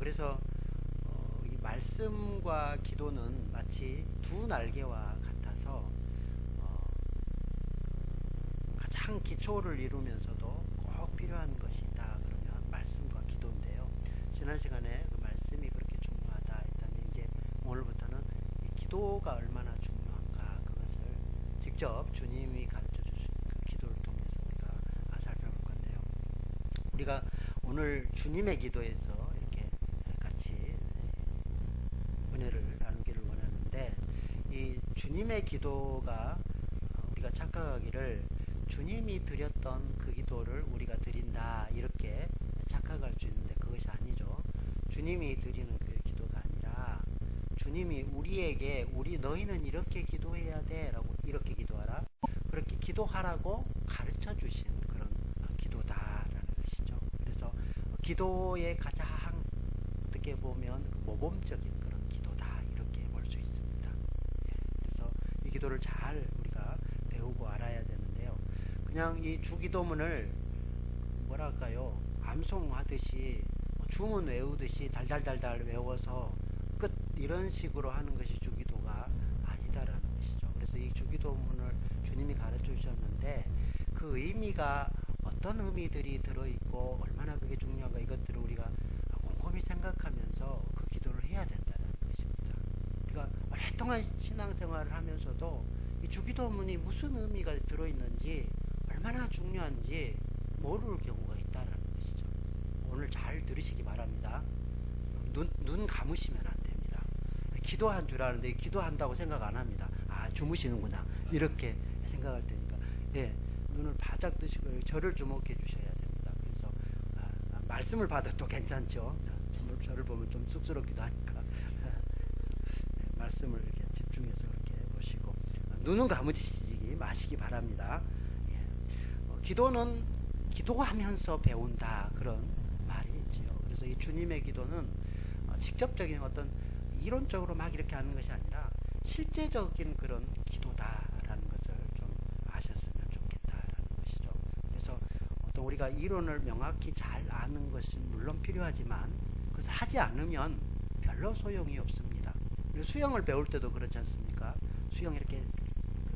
그래서 이 말씀과 기도는 마치 두 날개와 같아서 가장 기초를 이루면서도 꼭 필요한 것이 있다 그러면 말씀과 기도인데요. 지난 시간에 그 말씀이 그렇게 중요하다 했다면 이제 오늘부터는 이 기도가 얼마나 중요한가 그것을 직접 주님이 가르쳐 주신 그 기도를 통해서 우리가 살펴볼 건데요. 우리가 오늘 주님의 기도에서 이렇게 같이 은혜를 나누기를 원하는데, 이 주님의 기도가 우리가 착각하기를 주님이 드렸던 그 기도를 우리가 드린다 이렇게 착각할 수 있는데 그것이 아니죠. 주님이 드리는 그 기도가 아니라 주님이 우리에게 너희는 이렇게 기도해야 돼 라고, 이렇게 기도하라, 그렇게 기도하라고 가르쳐 주신 그런 기도다라는 것이죠. 그래서 기도의 가장 어떻게 보면 모범적인 그런 기도다 이렇게 볼 수 있습니다. 그래서 이 기도를 잘 우리가 배우고 알아야 되는데요. 그냥 이 주기도문을 뭐랄까요, 암송하듯이 주문 외우듯이 달달달달 외워서 끝 이런 식으로 하는 것이 주기도가 아니다라는 것이죠. 그래서 이 주기도문을 주님이 가르쳐 주셨는데 그 의미가 어떤 의미들이 들어있고 얼마나 그게 중요한가, 이것들을 우리가 곰곰이 생각하면서 그 기도를 해야 된다는 것입니다. 우리가 오랫동안 신앙생활을 하면서도 이 주기도문이 무슨 의미가 들어있는지, 얼마나 중요한지 모를 경우가 있다는 것이죠. 오늘 잘 들으시기 바랍니다. 눈 감으시면 안 됩니다. 기도한 줄 아는데 기도한다고 생각 안 합니다. 아, 주무시는구나 이렇게 생각할 테니까, 예, 눈을 바짝 뜨시고 저를 주목해 주셔야 됩니다. 그래서 말씀을 받아도 괜찮죠. 저를 보면 좀 쑥스럽기도 하니까 말씀을 이렇게 집중해서 그렇게 보시고 눈은 감으시지 마시기 바랍니다. 기도는 기도하면서 배운다 그런 말이 있지요. 그래서 이 주님의 기도는 직접적인 어떤 이론적으로 막 이렇게 하는 것이 아니라 실제적인 그런 기도다라는 것을 좀 아셨으면 좋겠다라는 것이죠. 그래서 어떤 우리가 이론을 명확히 잘 아는 것이 물론 필요하지만 그것을 하지 않으면 별로 소용이 없습니다. 그리고 수영을 배울 때도 그렇지 않습니까? 수영 이렇게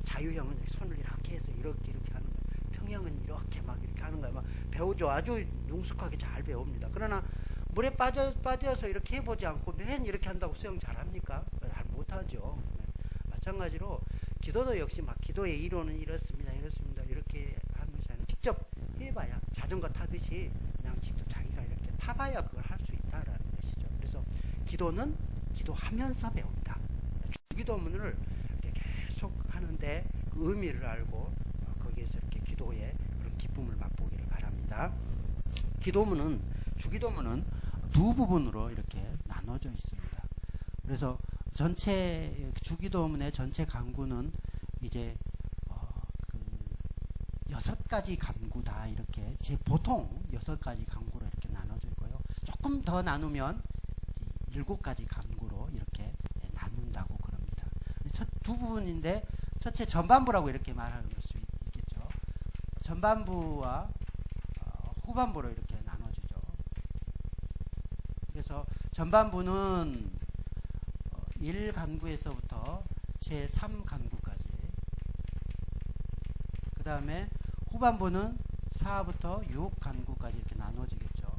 자유형은 손을 이렇게 해서 이렇게 하는 거예요. 평형은 이렇게 막 이렇게 하는 거예요. 막 배우죠. 아주 능숙하게 잘 배웁니다. 그러나 물에 빠져서 이렇게 해보지 않고 맨 이렇게 한다고 수영 잘합니까? 잘 못하죠. 마찬가지로 기도도 역시 막 기도의 이론은 이렇습니다 이렇게 하는 것이 아니라 직접 해봐야, 자전거 타듯이 그냥 직접 자기가 이렇게 타봐야 그걸 할 수 있다라는 것이죠. 그래서 기도는 기도하면서 배운다. 주기도문을 이렇게 계속 하는데 그 의미를 알고 거기에서 이렇게 기도의 그런 기쁨을 맛보기를 바랍니다. 주기도문은 두 부분으로 이렇게 나눠져 있습니다. 그래서 전체 주기도문의 전체 간구는 이제 그 6가지 간구다 이렇게 보통 6가지 간구로 이렇게 나눠져 있고요. 조금 더 나누면 7가지 간구로 이렇게 나눈다고 그럽니다. 첫 두 부분인데 첫째 전반부라고 이렇게 말하는 수 있겠죠. 전반부와 후반부로 이렇게 나눠지죠. 그래서 전반부는 1간구에서부터 제3간구까지, 그 다음에 후반부는 4부터 6간구까지 이렇게 나눠지겠죠.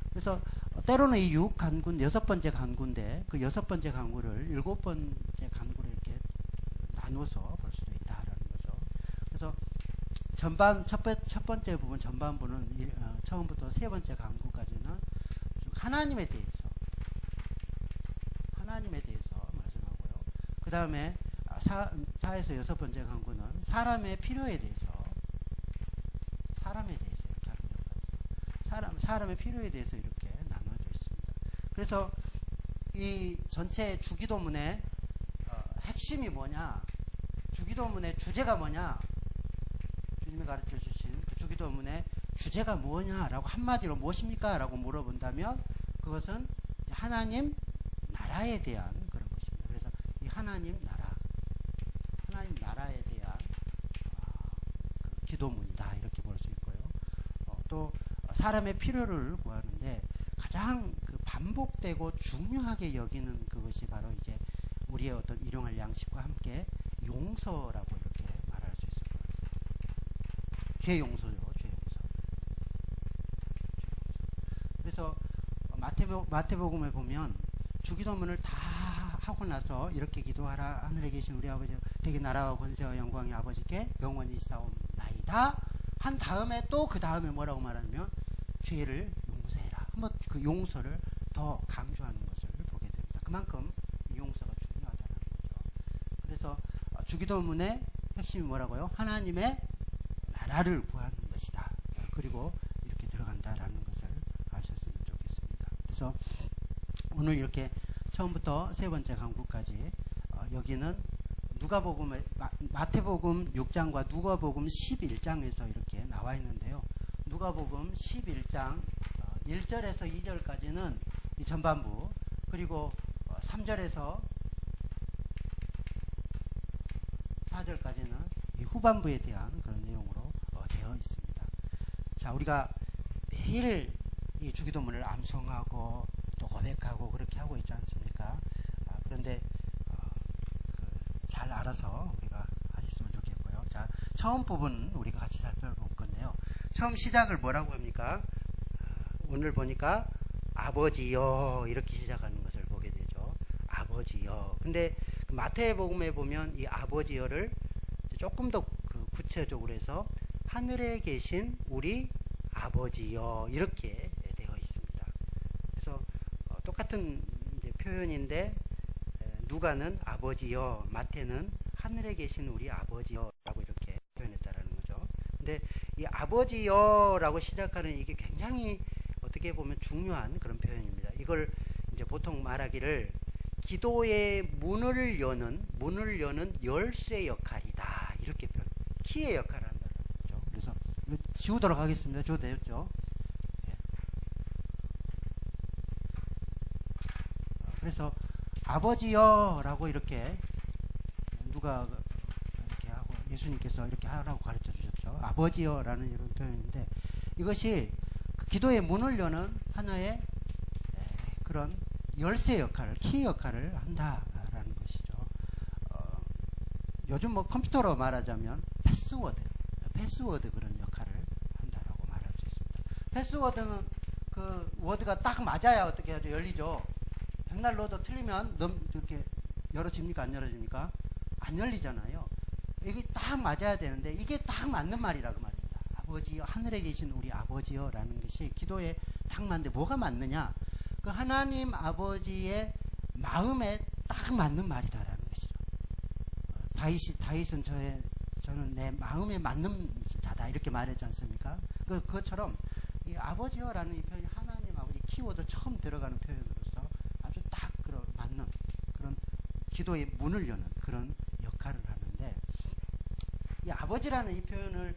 그래서 때로는 이 6간구는 6번째 간구인데 그 6번째 간구를 7번째 간구로 이렇게 나눠서 볼 수도 있다라는 거죠. 그래서 첫 번째 부분 전반부는 처음부터 세 번째 간구까지는 하나님에 대해서 말씀하고요. 그 다음에 4에서 6번째 간구는 사람의 필요에 대해서 이렇게 하는 거거든요. 사람의 필요에 대해서 이렇게 나눠져 있습니다. 그래서 이 전체 주기도문의 핵심이 뭐냐, 주기도문의 주제가 뭐냐, 주님이 가르쳐 주신 그 주기도문의 주제가 뭐냐라고 한마디로 무엇입니까? 라고 물어본다면 그것은 하나님 나라에 대한 그런 것입니다. 그래서 이 하나님 나라에 대한 기도문이다 이렇게 볼 수 있고요. 또 사람의 필요를 구하는데 가장 그 반복되고 중요하게 여기는 그것이 바로 이제 우리의 어떤 일용할 양식과 함께 용서라고 이렇게 말할 수 있을 것 같습니다. 죄 용서죠, 죄 용서. 그래서 마태복음에 보면 주기도문을 다 하고 나서 이렇게 기도하라. 하늘에 계신 우리 아버지, 되게 나라와 권세와 영광이 아버지께 영원히 있사옵나이다. 한 다음에 또 그 다음에 뭐라고 말하냐면 죄를 용서해라. 한번 그 용서를 더 강조하는 것을 보게 됩니다. 그만큼 이 용서가 중요하다는 거죠. 그래서 주기도문의 핵심이 뭐라고요? 하나님의 나라를 구하는 것이다. 그리고 이렇게 들어간다라는 것을 아셨으면 좋겠습니다. 그래서 오늘 이렇게 처음부터 세 번째 강구까지 여기는 누가복음의 마태복음 6장과 누가복음 11장에서 이렇게 나와 있는데요. 누가복음 11장 1절에서 2절까지는 이 전반부, 그리고 3절에서 4절까지는 이 후반부에 대한 그런 내용으로 되어 있습니다. 자, 우리가 매일 이 주기도문을 암송하고 또 고백하고 그렇게 하고 있지 않습니까? 그런데 잘 알아서 우리가 하셨으면 좋겠고요. 자, 처음 부분 우리가 같이 살펴볼 건데요. 처음 시작을 뭐라고 합니까? 오늘 보니까 아버지여 이렇게 시작하는 것을 보게 되죠. 아버지여. 근데 그 마태복음에 보면 이 아버지여를 조금 더 그 구체적으로 해서 하늘에 계신 우리 아버지여 이렇게 되어 있습니다. 그래서 똑같은 이제 표현인데 누가는 아버지여, 마태는 하늘에 계신 우리 아버지여라고 이렇게 표현했다라는 거죠. 근데 이 아버지여라고 시작하는 이게 굉장히 어떻게 보면 중요한 그런 표현입니다. 이걸 이제 보통 말하기를 기도의 문을 여는 열쇠 역할이다 이렇게 표현. 키의 역할을 한다는 거죠. 그래서 지우도록 하겠습니다. 지워도 되었죠? 그래서 아버지여라고 이렇게 누가 이렇게 하고 예수님께서 이렇게 하라고 가르쳐 주셨죠. 아버지여라는 이런 표현인데 이것이 그 기도의 문을 여는 하나의 그런 열쇠 역할을, 키 역할을 한다라는 것이죠. 요즘 뭐 컴퓨터로 말하자면 패스워드 그런 역할을 한다라고 말할 수 있습니다. 패스워드는 그 워드가 딱 맞아야 어떻게 하죠? 열리죠. 백날 넣어도 틀리면 이렇게 열어집니까? 안 열어집니까? 안 열리잖아요. 이게 딱 맞아야 되는데 이게 딱 맞는 말이라고 말입니다. 아버지여, 하늘에 계신 우리 아버지여라는 것이 기도에 딱 맞는데 뭐가 맞느냐? 그 하나님 아버지의 마음에 딱 맞는 말이다라는 것이죠. 다윗은 저는 내 마음에 맞는 자다 이렇게 말했지 않습니까? 그것처럼 이 아버지여라는 이 표현이 하나님 아버지 키워드 처음 들어가는 표현으로서 아주 딱 맞는 그런 기도의 문을 여는 그런 역할을 하는데 이 아버지라는 이 표현을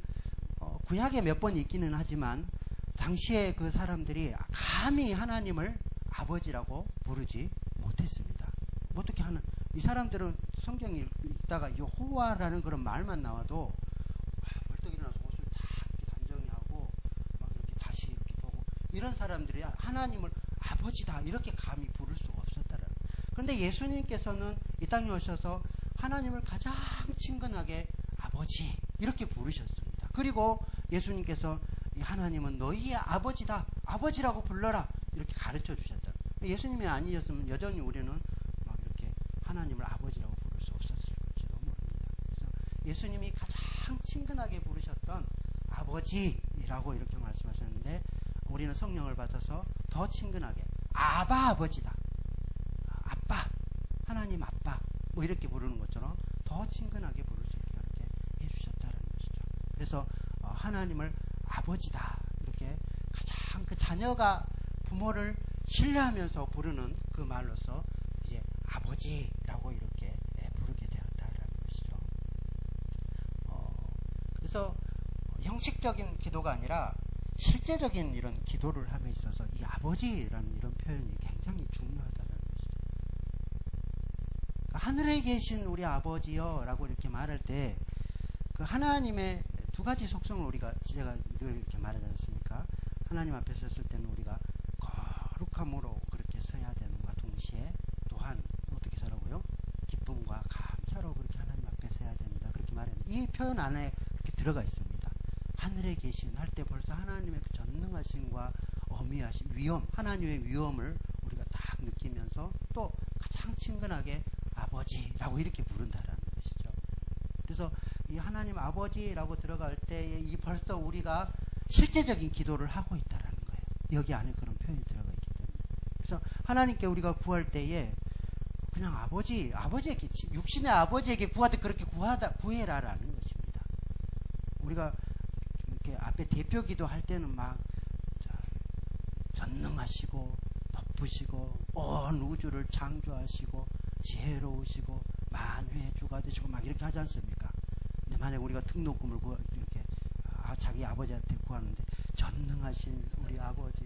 구약에 몇 번 있기는 하지만 당시에 그 사람들이 감히 하나님을 아버지라고 부르지 못했습니다. 어떻게 하는 이 사람들은 성경이 읽다가 여호와라는 그런 말만 나와도 벌떡 일어나서 옷을 다 이렇게 단정히 하고 막 이렇게 다시 이렇게 보고 이런 사람들이 하나님을 아버지다 이렇게 감히 부를 수가 없었다라는. 그런데 예수님께서는 이 땅에 오셔서 하나님을 가장 친근하게 아버지 이렇게 부르셨습니다. 그리고 예수님께서 하나님은 너희의 아버지다. 아버지라고 불러라. 이렇게 가르쳐 주셨다. 예수님이 아니셨으면 여전히 우리는 막 이렇게 하나님을 아버지라고 부를 수 없었을지도 모릅니다. 그래서 예수님이 가장 친근하게 부르셨던 아버지라고 이렇게 말씀하셨는데 우리는 성령을 받아서 더 친근하게 아바 아버지다. 아빠. 하나님 아빠. 뭐 이렇게 부르는 것처럼 더 친근하게 부를 수 있게 이렇게 해주셨다는 것이죠. 그래서 하나님을 아버지다. 이렇게 가장 그 자녀가 부모를 신뢰하면서 부르는 그 말로서 이제 아버지라고 이렇게 부르게 되었다라는 것이죠. 그래서 형식적인 기도가 아니라 실제적인 이런 기도를 함에 있어서 이 아버지라는 이런 표현이 굉장히 중요하다는 것이죠. 그러니까 하늘에 계신 우리 아버지여라고 이렇게 말할 때 그 하나님의 두 가지 속성을 제가 늘 이렇게 말하지 않습니까? 하나님 앞에 섰을 때는 우리가 거룩함으로 그렇게 동시에 또한 어떻게 서라고요? 기쁨과 감사로 그렇게 하나님 앞에 서야 됩니다. 그렇게 말했는데 이 표현 안에 그렇게 들어가 있습니다. 하늘에 계신 할 때 벌써 하나님의 그 전능하심과 어미하심, 위엄, 하나님의 위엄을 우리가 딱 느끼면서 또 가장 친근하게 아버지라고 이렇게 부른다라는 것이죠. 그래서 이 하나님 아버지라고 들어갈 때에 이 벌써 우리가 실제적인 기도를 하고 있다라는 거예요. 여기 안에 그런 표현이 들어가 있기 때문에. 그래서 하나님께 우리가 구할 때에 그냥 아버지에게, 육신의 아버지에게 구하되 그렇게 구해라라는 것입니다. 우리가 이렇게 앞에 대표 기도할 때는 막 전능하시고 높으시고 온 우주를 창조하시고 지혜로우시고 만유의 주가 되시고 막 이렇게 하지 않습니까? 근데 만약 우리가 등록금을 이렇게 자기 아버지한테 구하는데 전능하신 우리 아버지,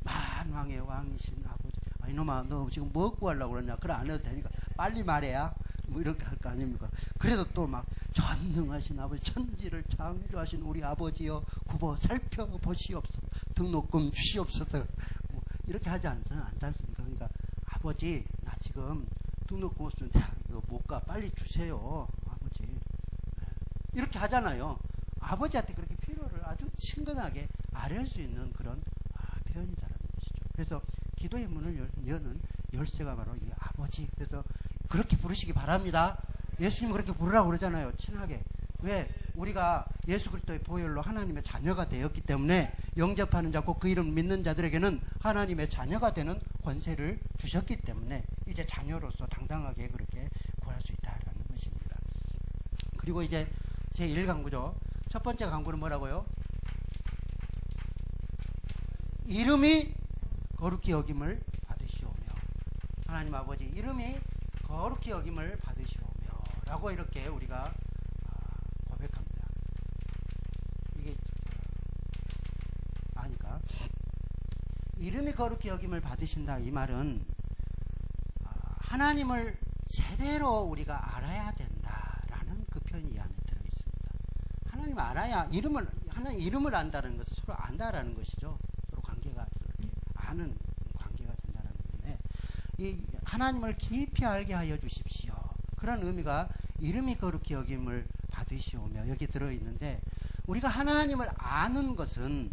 만왕의 왕이신 아버지, 이놈아 너 지금 뭐 구하려고 그러냐? 그래 안 해도 되니까 빨리 말해야 뭐 이렇게 할 거 아닙니까? 그래도 또 막 전능하신 아버지, 천지를 창조하신 우리 아버지여 굽어 살펴보시옵소서, 등록금 주시옵소서, 뭐 이렇게 하지 않습니까? 그러니까 아버지 나 지금 등록금 없으면 못 가, 빨리 주세요 아버지, 이렇게 하잖아요. 아버지한테 그렇게 필요를 아주 친근하게 아뢰할 수 있는 그런 표현이다라는 것이죠. 그래서 기도의 문을 여는 열쇠가 바로 이 아버지. 그래서 그렇게 부르시기 바랍니다. 예수님 그렇게 부르라고 그러잖아요. 친하게. 왜? 우리가 예수 그리스도의 보혈로 하나님의 자녀가 되었기 때문에 영접하는 자, 곧 그 이름 믿는 자들에게는 하나님의 자녀가 되는 권세를 주셨기 때문에 이제 자녀로서 당당하게 그렇게 구할 수 있다라는 것입니다. 그리고 이제 제1강구죠. 첫 번째 강구는 뭐라고요? 이름이 거룩히 여김을 받으시오며, 하나님 아버지 이름이 거룩히 여김을 받으시오며 라고 이렇게 우리가 고백합니다. 이게 아니까 이름이 거룩히 여김을 받으신다, 이 말은 하나님을 제대로 우리가 알아야 된다라는 그 표현이 이 안에 들어있습니다. 하나님 알아야, 하나님 이름을 안다는 것은 서로 안다라는 것이죠. 서로 관계가 이렇게 아는 관계가 된다는 건데, 이 하나님을 깊이 알게 하여 주십시오. 그런 의미가 이름이 거룩히 여김을 받으시오며 여기 들어있는데, 우리가 하나님을 아는 것은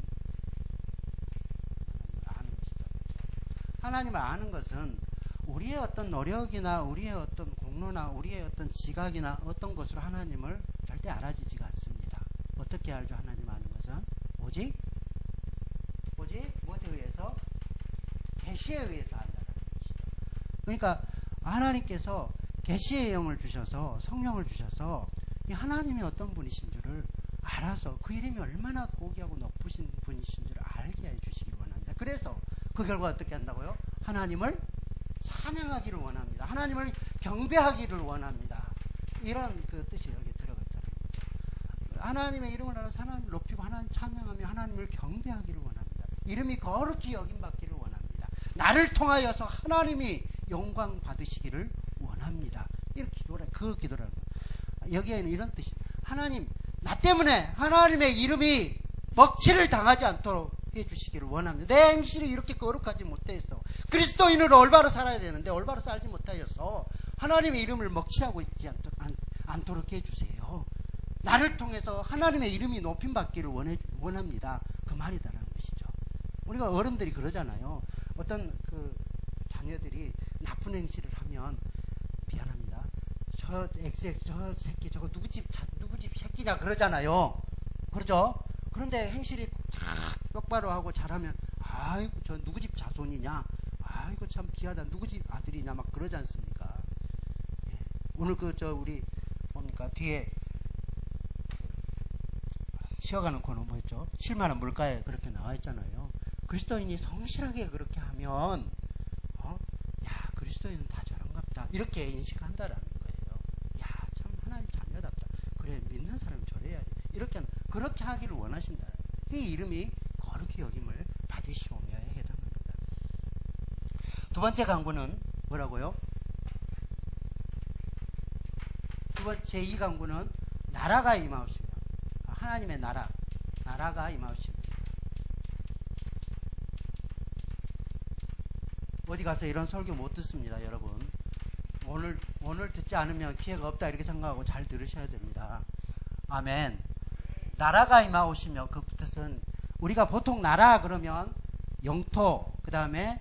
하나님을 아는 것은 우리의 어떤 노력이나 우리의 어떤 공로나 우리의 어떤 지각이나 어떤 것으로 하나님을 절대 알아지지가 않습니다. 어떻게 알죠? 하나님 아는 것은 오직 무엇에 의해서? 계시에 의해서 안다는 것이죠. 그러니까 하나님께서 계시의 영을 주셔서, 성령을 주셔서 이 하나님이 어떤 분이신 줄을 알아서 그 이름이 얼마나 고귀하고 높으신 분이신 줄을 알게 해주시기 원합니다. 그래서 그 결과 어떻게 한다고요? 하나님을 찬양하기를 원합니다. 하나님을 경배하기를 원합니다. 이런 그 뜻이 여기 들어가 있다는 거죠. 하나님의 이름을 알아서 하나님을 높이고 하나님 찬양하며 하나님을 경배하기를 원합니다. 이름이 거룩히 여김받기를 원합니다. 나를 통하여서 하나님이 영광 받으시기를 원합니다. 이렇게 그 기도라는 거예요. 여기에는 이런 뜻이, 하나님 나 때문에 하나님의 이름이 먹칠을 당하지 않도록 해주시기를 원합니다. 내 행실이 이렇게 거룩하지 못해서 그리스도인으로 올바로 살아야 되는데 올바로 살지 못하여서 하나님의 이름을 먹칠하고 있지 않도록 해주세요. 나를 통해서 하나님의 이름이 높임받기를 원합니다. 그 말이다라는 것이죠. 우리가 어른들이 그러잖아요. 어떤 그 자녀들이 나쁜 행실을 하면 미안합니다, 저 새끼 저거 누구 집 새끼냐 그러잖아요. 그러죠? 그런데 행실이 다 똑바로 하고 잘하면 아이고 저 누구 집 자손이냐, 아이고 참 귀하다, 누구 집 아들이냐 막 그러지 않습니까? 예. 오늘 우리 뭡니까 뒤에 쉬어가는 코너 뭐였죠? 쉴만한 물가에 그렇게 나와 있잖아요. 그리스도인이 성실하게 그렇게 하면 야 그리스도인은 다 저런갑다 이렇게 인식한다라는 거예요. 야 참 하나님 자녀답다, 그래 믿는 사람이 저래야지, 이렇게 그렇게 하기를 원하신다. 이 이름이 거룩히 여김을 받으시오며에 해당합니다. 두 번째 강구는 뭐라고요? 제2 강구는 나라가 임하옵시며, 하나님의 나라가 임하옵시며. 어디 가서 이런 설교 못 듣습니다, 여러분. 오늘 듣지 않으면 기회가 없다 이렇게 생각하고 잘 들으셔야 됩니다. 아멘. 나라가 임하오시며, 그 뜻은 우리가 보통 나라 그러면 영토, 그 다음에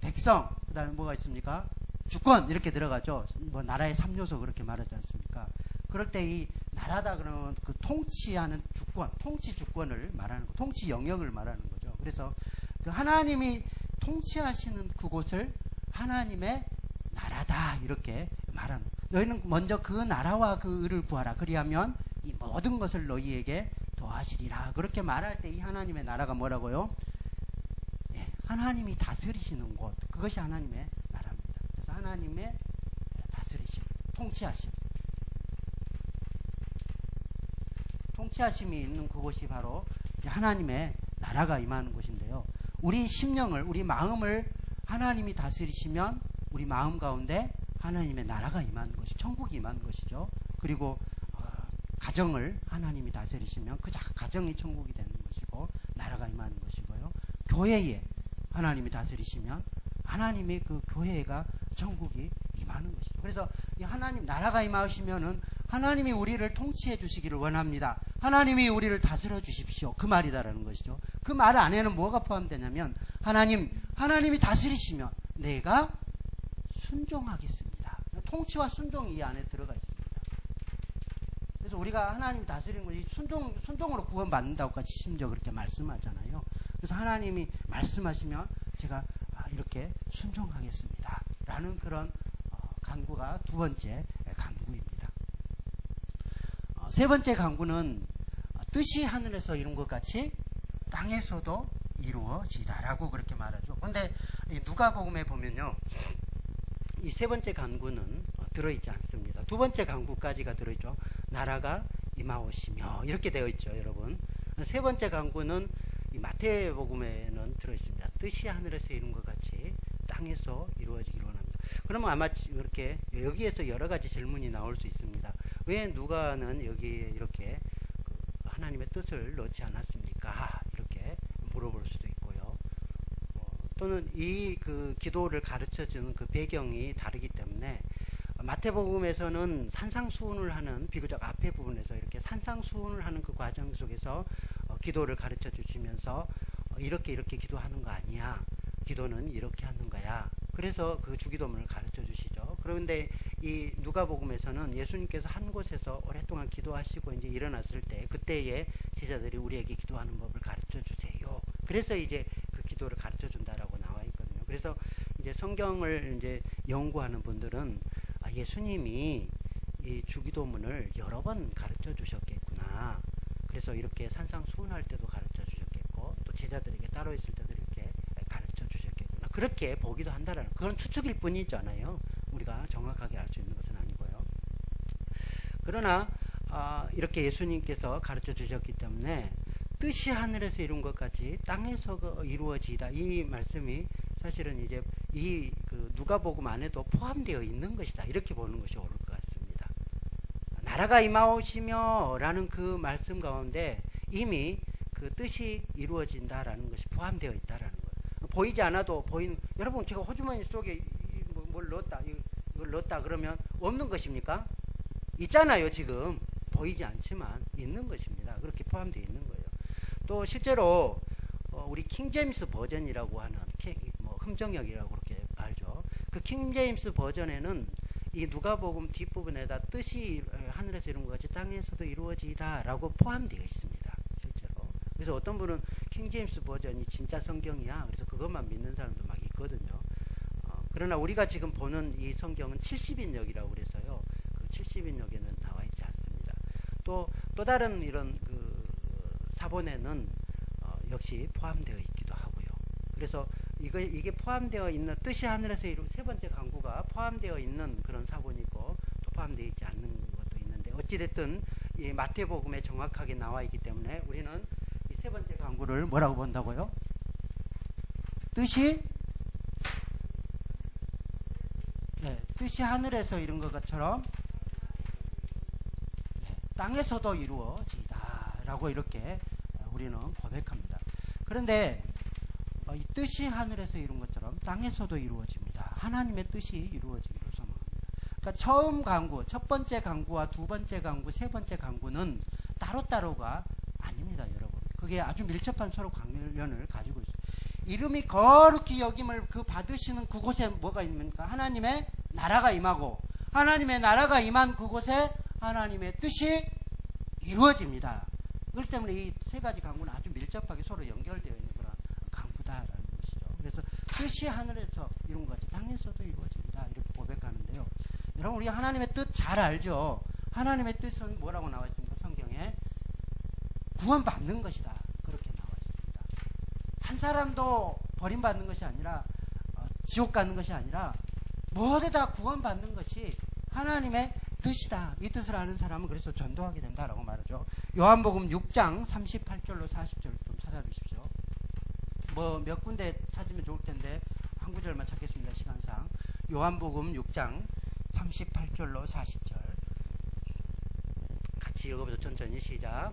백성, 그 다음에 뭐가 있습니까? 주권 이렇게 들어가죠. 뭐 나라의 3요소 그렇게 말하지 않습니까? 그럴 때 이 나라다 그러면 그 통치하는 주권, 통치 주권을 말하는 거, 통치 영역을 말하는 거죠. 그래서 그 하나님이 통치하시는 그곳을 하나님의 나라다 이렇게 말하는. 너희는 먼저 그 나라와 그 의를 구하라. 그리하면 이 모든 것을 너희에게 더하시리라. 그렇게 말할 때 이 하나님의 나라가 뭐라고요? 예, 하나님이 다스리시는 곳. 그것이 하나님의 나라입니다. 그래서 하나님의 다스리심, 통치하심. 통치하심이 있는 그곳이 바로 이제 하나님의 나라가 임하는 곳인데요. 우리 심령을, 우리 마음을 하나님이 다스리시면 우리 마음 가운데 하나님의 나라가 임하는 것이, 천국이 임하는 것이죠. 그리고 가정을 하나님이 다스리시면 그 가정이 천국이 되는 것이고 나라가 임하는 것이고요. 교회에 하나님이 다스리시면 하나님의 그 교회가 천국이 임하는 것이죠. 그래서 이 하나님 나라가 임하시면은 하나님이 우리를 통치해 주시기를 원합니다. 하나님이 우리를 다스려 주십시오. 그 말이다라는 것이죠. 그 말 안에는 뭐가 포함되냐면 하나님이 다스리시면 내가 순종하겠습니다. 통치와 순종이 이 안에 들어가 있습니다. 그래서 우리가 하나님 다스리는 것이 순종으로 구원받는다고까지 심지어 그렇게 말씀하잖아요. 그래서 하나님이 말씀하시면 제가 이렇게 순종하겠습니다. 라는 그런 간구가 두 번째 간구입니다. 세 번째 간구는 뜻이 하늘에서 이룬 것 같이 땅에서도 이루어지다라고 그렇게 말하죠. 그런데 누가복음에 보면요, 이 세 번째 간구는 들어있지 않습니다. 두 번째 간구까지가 들어있죠. 나라가 임하오시며 이렇게 되어 있죠, 여러분. 세 번째 간구는 이 마태복음에는 들어있습니다. 뜻이 하늘에서 이룬 것 같이 땅에서 이루어지기를 원합니다. 그러면 아마 이렇게 여기에서 여러 가지 질문이 나올 수 있습니다. 왜 누가는 여기에 이렇게 하나님의 뜻을 넣지 않았습니까? 이렇게 물어볼 수도 있고요. 또는 이 그 기도를 가르쳐주는 그 배경이 다르기 때문에 마태복음에서는 산상수훈을 하는, 비교적 앞에 부분에서 이렇게 산상수훈을 하는 그 과정 속에서 기도를 가르쳐 주시면서 이렇게 기도하는 거 아니야. 기도는 이렇게 하는 거야. 그래서 그 주기도문을 가르쳐 주시죠. 그런데 이 누가복음에서는 예수님께서 한 곳에서 오랫동안 기도하시고 이제 일어났을 때 그때에 제자들이 우리에게 기도하는 법을 가르쳐 주세요. 그래서 이제 그 기도를 가르쳐 준다라고 나와 있거든요. 그래서 이제 성경을 이제 연구하는 분들은 예수님이 이 주기도문을 여러 번 가르쳐 주셨겠구나. 그래서 이렇게 산상수훈할 때도 가르쳐 주셨겠고 또 제자들에게 따로 있을 때도 이렇게 가르쳐 주셨겠구나. 그렇게 보기도 한다라는, 그건 추측일 뿐이잖아요. 우리가 정확하게 알 수 있는 것은 아니고요. 그러나 이렇게 예수님께서 가르쳐 주셨기 때문에 뜻이 하늘에서 이룬 것 같이 땅에서 이루어지다, 이 말씀이 사실은 이제 이 그 누가복음 안에도 포함되어 있는 것이다, 이렇게 보는 것이 옳을 것 같습니다. 나라가 임하오시며 라는 그 말씀 가운데 이미 그 뜻이 이루어진다라는 것이 포함되어 있다라는 거예요. 보이지 않아도 보이는, 여러분 제가 호주머니 속에 뭘 넣었다, 이걸 넣었다 그러면 없는 것입니까? 있잖아요. 지금 보이지 않지만 있는 것입니다. 그렇게 포함되어 있는 거예요. 또 실제로 우리 킹제임스 버전이라고 하는 흠정역이라고 그렇게 알죠. 그 킹제임스 버전에는 이 누가복음 뒷부분에다 뜻이 하늘에서 이룬 것 같이 땅에서도 이루어지다 라고 포함되어 있습니다. 실제로. 그래서 어떤 분은 킹제임스 버전이 진짜 성경이야, 그래서 그것만 믿는 사람도 막 있거든요. 그러나 우리가 지금 보는 이 성경은 70인역이라고 그래서요, 그 70인역에는 나와 있지 않습니다. 또 다른 이런 그 사본에는 역시 포함되어 있기도 하고요. 그래서 이게 포함되어 있는, 뜻이 하늘에서 이룬 세 번째 간구가 포함되어 있는 그런 사본이 있고 또 포함되어 있지 않는 것도 있는데, 어찌됐든 이 마태복음에 정확하게 나와 있기 때문에 우리는 이 세 번째 간구를 뭐라고 본다고요? 뜻이 뜻이 하늘에서 이룬 것처럼 땅에서도 이루어지다 라고 이렇게 우리는 고백합니다. 그런데 이 뜻이 하늘에서 이룬 것처럼 땅에서도 이루어집니다. 하나님의 뜻이 이루어지기를 소망합니다. 그러니까 처음 강구, 첫 번째 강구와 두 번째 강구, 세 번째 강구는 따로따로가 아닙니다, 여러분. 그게 아주 밀접한 서로 관련을 가지고 있어요. 이름이 거룩히 여김을 그 받으시는 그곳에 뭐가 있습니까? 하나님의 나라가 임하고, 하나님의 나라가 임한 그곳에 하나님의 뜻이 이루어집니다. 그렇기 때문에 이 세 가지 강구는 아주 밀접하게 서로 연결되어 있는 그런 강구다라는 것이죠. 그래서 뜻이 하늘에서 이룬 것 같이 땅에서도 이루어집니다. 이렇게 고백하는데요. 여러분, 우리 하나님의 뜻 잘 알죠? 하나님의 뜻은 뭐라고 나와 있습니까? 성경에 구원받는 것이다. 그렇게 나와 있습니다. 한 사람도 버림받는 것이 아니라 지옥 가는 것이 아니라 모두 다 구원받는 것이 하나님의 뜻이다. 이 뜻을 아는 사람은 그래서 전도하게 된다라고 말하죠. 요한복음 6장 38절로 40절 좀 찾아주십시오. 뭐 몇 군데 찾으면 좋을 텐데 한 구절만 찾겠습니다. 시간상. 요한복음 6장 38절로 40절 같이 읽어보죠. 천천히 시작.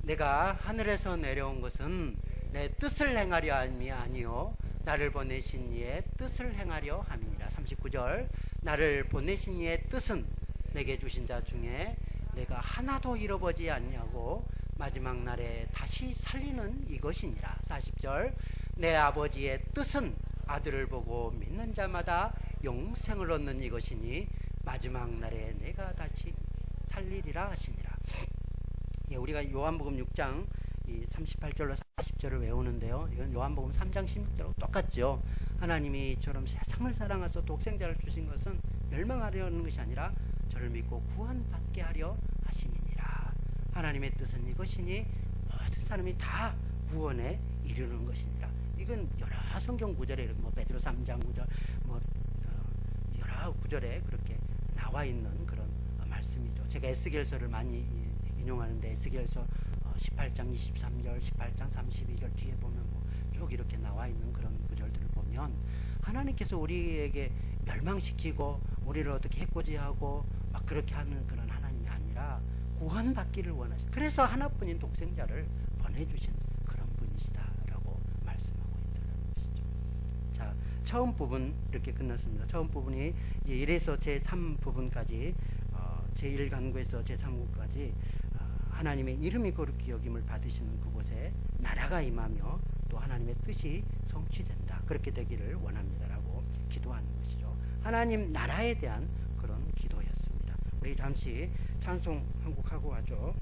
내가 하늘에서 내려온 것은 내 뜻을 행하려 함이 아니요 나를 보내신 이의 뜻을 행하려 함이니라. 39절. 나를 보내신 이의 뜻은 내게 주신 자 중에 내가 하나도 잃어버지 않냐고 마지막 날에 다시 살리는 이것이니라. 40절. 내 아버지의 뜻은 아들을 보고 믿는 자마다 영생을 얻는 이것이니 마지막 날에 내가 다시 살리리라 하시니라. 예, 우리가 요한복음 6장 38절로 40절을 외우는데요. 이건 요한복음 3장 16절하고 똑같죠. 하나님이 이처럼 세상을 사랑하사 독생자를 주신 것은 멸망하려는 것이 아니라 저를 믿고 구원받게 하려 하심이니라. 하나님의 뜻은 이것이니 모든 사람이 다 구원에 이르는 것이니라. 이건 여러 성경 구절에 뭐 베드로 3장 구절 여러 구절에 그렇게 나와 있는 그런 말씀이죠. 제가 에스겔서를 많이 인용하는데 에스겔서 18장 23절, 18장 32절 뒤에 보면 쭉 이렇게 나와 있는 그런 구절들을 보면 하나님께서 우리에게 멸망시키고 우리를 어떻게 해코지하고 막 그렇게 하는 그런 하나님이 아니라 구원받기를 원하시고 그래서 하나뿐인 독생자를 보내주신 그런 분이시다라고 말씀하고 있다는 것이죠. 자, 처음 부분 이렇게 끝났습니다. 처음 부분이 1에서 제3부분까지 제1간구에서 제3구까지 하나님의 이름이 거룩히 여김을 받으시는 그곳에 나라가 임하며 또 하나님의 뜻이 성취된다. 그렇게 되기를 원합니다라고 기도하는 것이죠. 하나님 나라에 대한 그런 기도였습니다. 우리 잠시 찬송 한 곡 하고 가죠.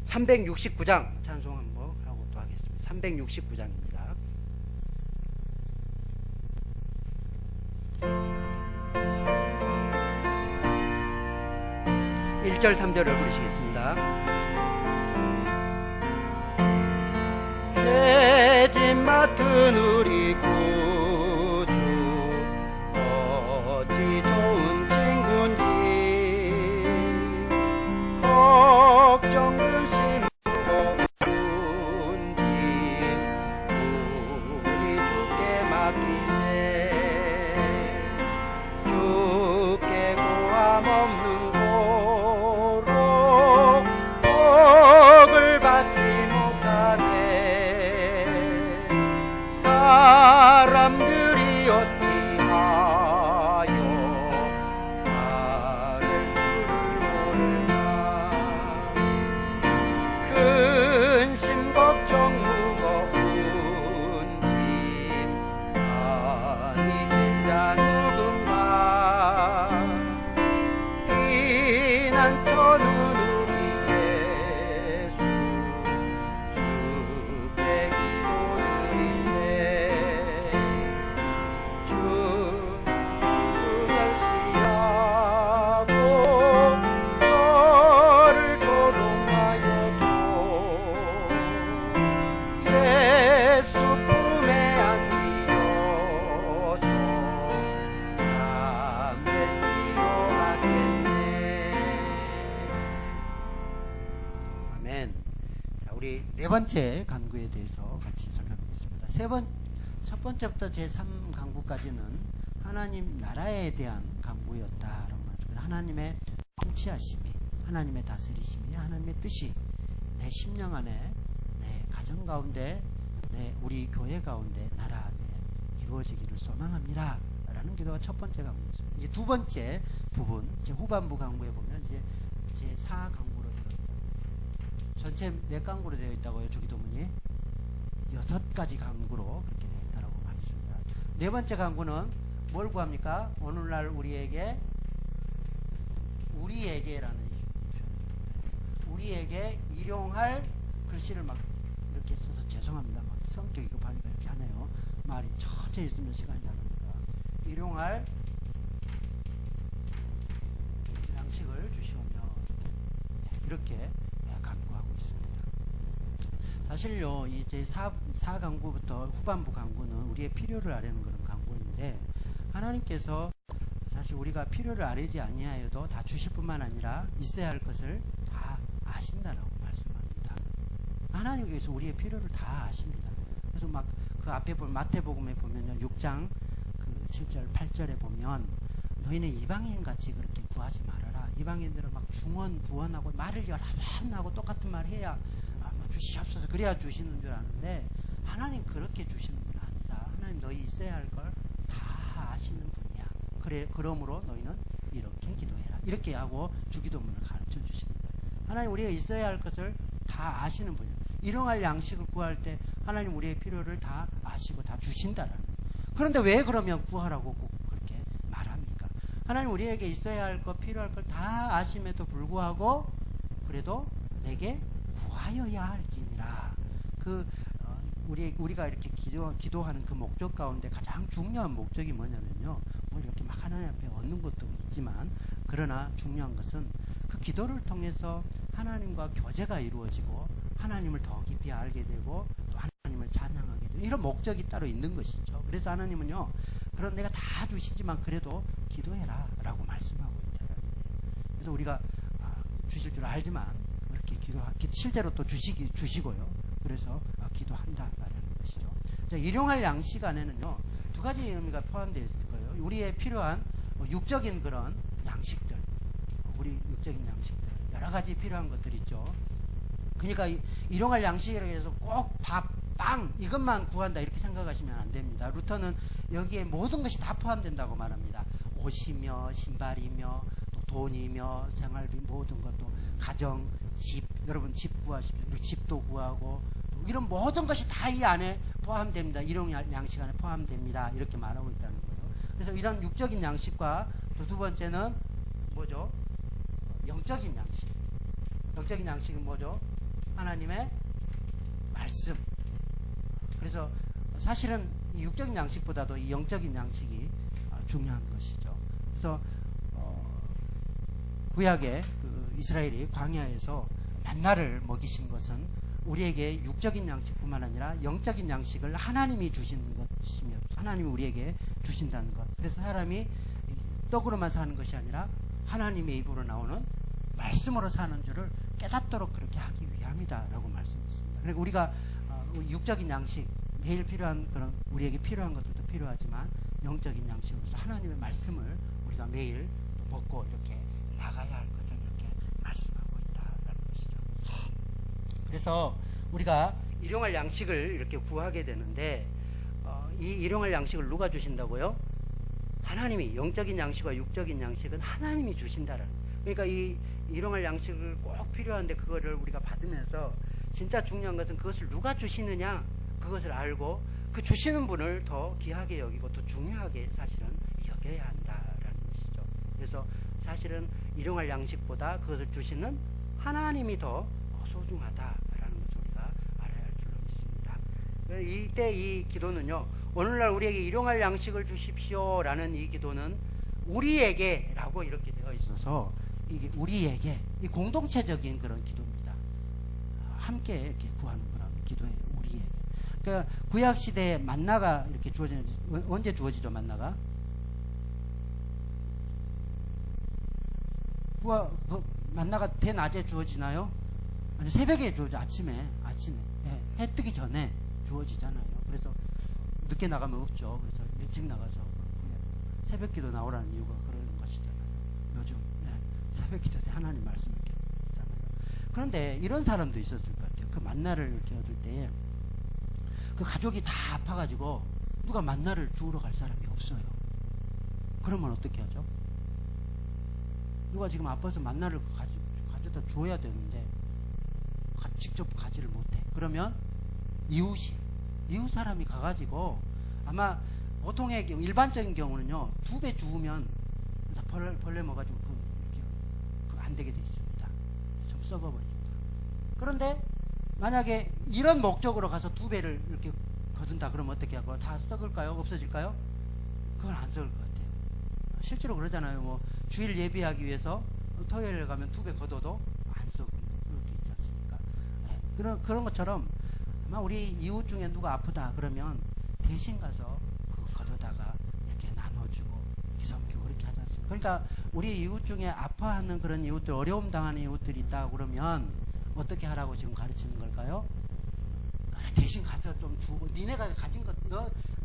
369장 찬송 한번 하고 또 하겠습니다. 369장입니다. 1절 3절을 부르시겠습니다. 죄짐 맡은 우리 구주 어찌 좋은 친구인지 걱정 근심 무거운지 우리 주께 맡기세 주께 고함 없는 고로 복을 받지 못하네 사람들이 어찌하여 나를 주를 모를까 근심 걱정 무거운 짐 많이 진 자 누군가 피난처는 우리 예수 주께 기도드리세 주 멸시하고 너를 조롱하여도 예수 품에 안기어서 잠에 뛰어가겠네. 아멘. 자, 우리 네 번째 간구에 대해서 같이 살펴보겠습니다. 첫 번째부터 제3간구까지는 하나님 나라에 대한 간구였다라고 말하죠. 하나님의 통치하심이, 하나님의 다스리심이, 하나님의 뜻이 내 심령 안에, 내 가정 가운데 우리 교회 가운데 나라 이루어지기를 소망합니다. 라는 기도가 첫 번째 강구였습니다. 이제 두 번째 부분, 이제 후반부 강구에 보면 이제 제 4강구로 되어 있다. 전체 몇 강구로 되어 있다고요, 주기도문이? 6가지 강구로 그렇게 되어 있다고 말했습니다. 네 번째 강구는 뭘 구합니까? 오늘날 우리에게라는 우리에게 일용할 글씨를 막 이렇게 써서 죄송합니다. 막 성격이 급하니까 이렇게 하네요. 말이 천천히 있으면 시간이 나갑니다. 일용할 양식을 주시오며 이렇게 간구하고 있습니다. 사실요, 이제 4강구부터 후반부 강구는 우리의 필요를 아뢰는 그런 강구인데, 하나님께서 사실 우리가 필요를 아뢰지 아니하여도 다 주실 뿐만 아니라 있어야 할 것을 다 아신다라고 말씀합니다. 하나님께서 우리의 필요를 다 아십니다. 그래서 막 그 앞에 보면 마태복음에 보면요, 6장 그 7절 8절에 보면 너희는 이방인 같이 그렇게 구하지 말아라. 이방인들은 막 중언 부언하고 말을 여러 번 하고 똑같은 말 해야 주시옵소서 그래야 주시는 줄 아는데, 하나님 그렇게 주시는 분 아니다. 하나님 너희 있어야 할 걸 다 아시는 분이야. 그러므로 너희는 이렇게 기도해라. 이렇게 하고 주기도문을 가르쳐 주시는 거예요. 하나님 우리가 있어야 할 것을 다 아시는 분이에요. 일용할 양식을 구할 때 하나님 우리의 필요를 다 아시고 다 주신다라는 거예요. 그런데 왜 그러면 구하라고 꼭 그렇게 말합니까? 하나님 우리에게 있어야 할 것, 필요할 걸 다 아심에도 불구하고 그래도 내게 구하여야 할지니라. 우리가 이렇게 기도하는 그 목적 가운데 가장 중요한 목적이 뭐냐면요, 오늘 이렇게 막 하나님 앞에 얻는 것도 있지만, 그러나 중요한 것은 그 기도를 통해서 하나님과 교제가 이루어지고 하나님을 더 깊이 알게 되고 또 하나님을 찬양하게 되고, 이런 목적이 따로 있는 것이죠. 그래서 하나님은요, 그런 내가 다 주시지만 그래도 기도해라 라고 말씀하고 있다. 그래서 우리가 주실 줄 알지만 그렇게 실제로 또 주시고요. 그래서 기도한다라는 것이죠. 자, 일용할 양식 안에는요, 두 가지 의미가 포함되어 있을 거예요. 우리의 필요한 육적인 그런 양식들, 우리 육적인 양식들, 여러 가지 필요한 것들이 있죠. 그러니까 일용할 양식이라고 해서 꼭 밥, 빵 이것만 구한다 이렇게 생각하시면 안 됩니다. 루터는 여기에 모든 것이 다 포함된다고 말합니다. 옷이며 신발이며 또 돈이며 생활비, 모든 것도 가정, 집, 여러분 집 구하십시오. 그리고 집도 구하고 이런 모든 것이 다 이 안에 포함됩니다. 일용할 양식 안에 포함됩니다. 이렇게 말하고 있다는 거예요. 그래서 이런 육적인 양식과 또 두 번째는 뭐죠? 영적인 양식. 영적인 양식은 뭐죠? 하나님의 말씀. 그래서 사실은 이 육적인 양식보다도 이 영적인 양식이 중요한 것이죠. 그래서 구약의 그 이스라엘이 광야에서 만나를 먹이신 것은 우리에게 육적인 양식뿐만 아니라 영적인 양식을 하나님이 주시는 것이며, 하나님이 우리에게 주신다는 것. 그래서 사람이 떡으로만 사는 것이 아니라 하나님의 입으로 나오는 말씀으로 사는 줄을 깨닫도록 그렇게 하기 위함이다라고 말씀했습니다. 그리고 우리가 육적인 양식, 매일 필요한 그런 우리에게 필요한 것들도 필요하지만 영적인 양식으로서 하나님의 말씀을 우리가 매일 먹고 이렇게 나가야 할 것을 이렇게 말씀하고 있다라는 것이죠. 그래서 우리가 일용할 양식을 이렇게 구하게 되는데, 이 일용할 양식을 누가 주신다고요? 하나님이. 영적인 양식과 육적인 양식은 하나님이 주신다라는. 그러니까 이 일용할 양식을 꼭 필요한데 그거를 우리가 받으면서 진짜 중요한 것은 그것을 누가 주시느냐, 그것을 알고 그 주시는 분을 더 귀하게 여기고 또 중요하게 사실은 여겨야 한다라는 것이죠. 그래서 사실은 일용할 양식보다 그것을 주시는 하나님이 더 소중하다라는 것을 우리가 알아야 할 줄로 믿습니다. 이때 이 기도는요, 오늘날 우리에게 일용할 양식을 주십시오라는 이 기도는 우리에게라고 이렇게 되어 있어서 이게 우리에게 이 공동체적인 그런 기도입니다. 함께 이렇게 구하는 그런 기도예요. 우리에게. 그러니까 구약 시대에 만나가 이렇게 주어지는, 언제 주어지죠? 만나가? 만나가 대낮에 주어지나요? 아니, 새벽에 주어져. 아침에 해 뜨기 전에 주어지잖아요. 그래서 늦게 나가면 없죠. 그래서 일찍 나가서 구해야 돼요. 새벽기도 나오라는 이유가 그런 것이잖아요. 요즘 새벽기도 때 하나님 말씀 이렇게 있잖아요. 그런데 이런 사람도 있었을 것 같아요. 그 만나를 이렇게 얻을 때에 그 그 가족이 다 아파가지고 누가 만나를 주우러 갈 사람이 없어요. 그러면 어떻게 하죠? 누가 지금 아파서 만나를 가져다 주어야 되는데 직접 가지를 못해. 그러면 이웃 사람이 가가지고, 아마 보통의 경우, 일반적인 경우는요 2배 주우면 다 벌레 먹어가지고 안 되게 돼 있습니다. 좀 썩어버립니다. 그런데 만약에 이런 목적으로 가서 2배를 이렇게 거둔다 그러면 어떻게 하고, 다 썩을까요? 없어질까요? 그건 안 썩을 것 같아요. 실제로 그러잖아요. 뭐 주일 예비하기 위해서 토요일에 가면 2배 걷어도 안 썩는 그렇게 있지 않습니까? 네. 그런 것처럼 아마 우리 이웃 중에 누가 아프다 그러면 대신 가서 그 걷어다가 이렇게 나눠주고 이렇게 섬기고 그렇게 하지 않습니까? 그러니까 우리 이웃 중에 아파하는 그런 이웃들, 어려움 당하는 이웃들이 있다 그러면 어떻게 하라고 지금 가르치는 걸까요? 대신 가서 좀 주고, 니네가 가진 것,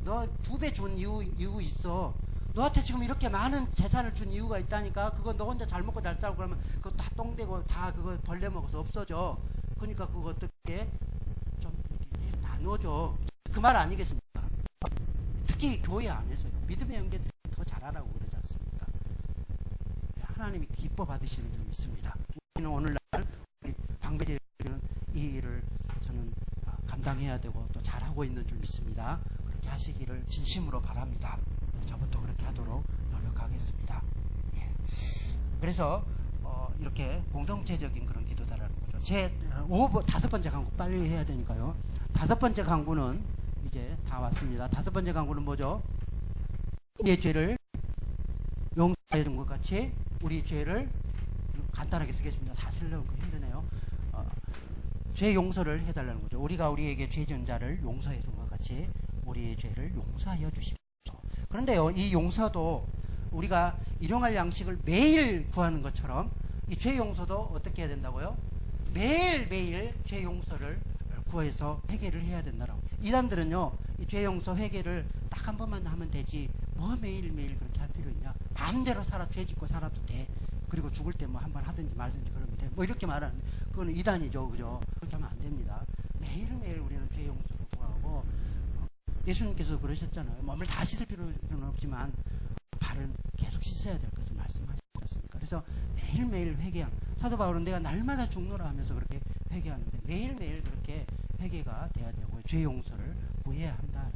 너 2배 준 이유 있어. 너한테 지금 이렇게 많은 재산을 준 이유가 있다니까. 그거 너 혼자 잘 먹고 잘 살고 그러면 그거 다 똥되고 다 그거 벌레 먹어서 없어져. 그러니까 그거 어떻게 좀 이렇게 나눠줘. 그 말 아니겠습니까? 특히 교회 안에서요. 믿음의 형제들이 더 잘하라고 그러지 않습니까? 하나님이 기뻐 받으시는 줄 믿습니다. 우리는 오늘날 우리 방배제는 이 일을 저는 감당해야 되고 또 잘하고 있는 줄 믿습니다. 그렇게 하시기를 진심으로 바랍니다. 저부터 그렇게 하도록 노력하겠습니다. 예. 그래서 이렇게 공동체적인 그런 기도다라는 거죠. 제 5번째 강구 빨리 해야 되니까요. 5번째 강구는 이제 다 왔습니다. 5번째 강구는 뭐죠? 우리의 죄를 용서해 준 것 같이 우리 죄를 간단하게 쓰겠습니다. 다 쓰려고 힘드네요. 죄 용서를 해달라는 거죠. 우리가 우리에게 죄 지은 자를 용서해 준 것 같이 우리의 죄를 용서하여 주십시오. 그런데요, 이 용서도 우리가 일용할 양식을 매일 구하는 것처럼 이 죄 용서도 어떻게 해야 된다고요? 매일매일 죄 용서를 구해서 회개를 해야 된다라고. 이단들은요, 이 죄 용서 회개를 딱 한 번만 하면 되지 뭐 매일매일 그렇게 할 필요 있냐? 마음대로 죄 짓고 살아도 돼. 그리고 죽을 때 뭐 한 번 하든지 말든지 그러면 돼. 뭐 이렇게 말하는데 그거는 이단이죠, 그죠? 그렇게 하면 안 됩니다. 매일매일 우리는 죄 용서를 구하고, 예수님께서 그러셨잖아요. 몸을 다 씻을 필요는 없지만 발은 계속 씻어야 될 것을 말씀하셨습니까? 그래서 매일매일 회개함. 사도 바울은 내가 날마다 죽노라 하면서 그렇게 회개하는데 매일매일 그렇게 회개가 돼야 되고 죄 용서를 구해야 한다.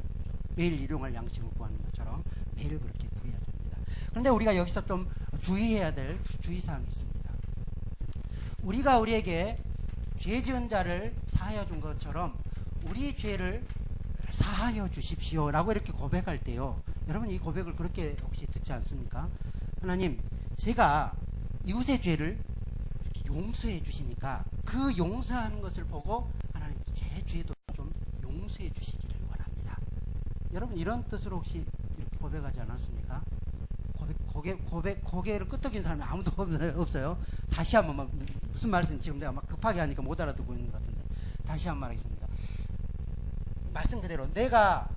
매일 일용할 양식을 구하는 것처럼 매일 그렇게 구해야 됩니다. 그런데 우리가 여기서 좀 주의해야 될 주의사항이 있습니다. 우리가 우리에게 죄 지은 자를 사하여 준 것처럼 우리 죄를 사하여 주십시오 라고 이렇게 고백할 때요, 여러분 이 고백을 그렇게 혹시 듣지 않습니까? 하나님, 제가 이웃의 죄를 이렇게 용서해 주시니까 그 용서하는 것을 보고 하나님 제 죄도 좀 용서해 주시기를 원합니다. 여러분 이런 뜻으로 혹시 이렇게 고백하지 않았습니까? 고개를 끄덕이는 사람이 아무도 없어요. 다시 한번 무슨 말씀, 지금 내가 막 급하게 하니까 못 알아듣고 있는 것 같은데 다시 한번 말하겠습니다. 말씀 그대로 내가